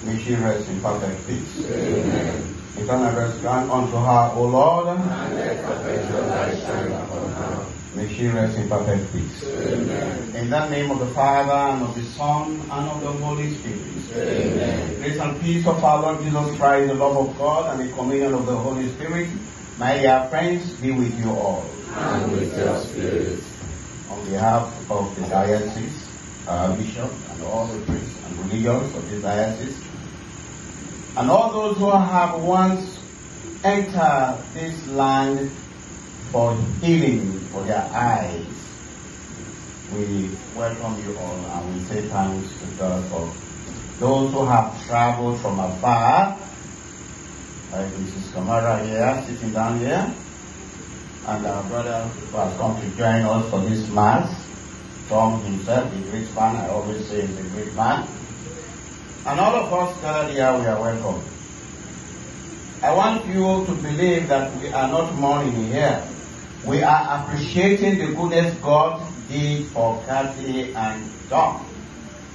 May she rest in perfect peace. Amen. Eternal rest grant unto her, O Lord. And let perpetual light shine upon her. May she rest in perfect peace. Amen. In the name of the Father, and of the Son, and of the Holy Spirit. Amen. Grace and peace of our Lord Jesus Christ, the love of God, and the communion of the Holy Spirit, my dear friends, be with you all. And with your spirit. On behalf of the diocese, our bishop, and all the priests and religions of the diocese, and all those who have once entered this land for healing for their eyes, we welcome you all and we say thanks to God for those who have traveled from afar, like Mrs. Kamara here, sitting down here, and our brother who has come to join us for this Mass. Tom himself, a great man, I always say he's a great man. And all of us gathered here, we are welcome. I want you to believe that we are not mourning here. We are appreciating the goodness God did for Kathy and John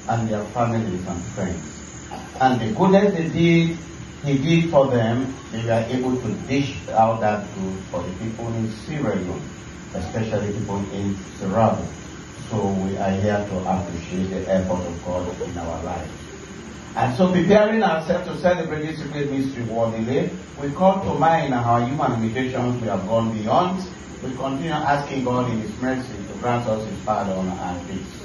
and their families and friends. And the goodness he did for them, they were able to dish out that food for the people in Sierra Leone, especially people in Sierra. So we are here to appreciate the effort of God in our lives. And so preparing ourselves to celebrate this great mystery worthily, we call to mind our human limitations we have gone beyond. We continue asking God in His mercy to grant us His pardon and peace.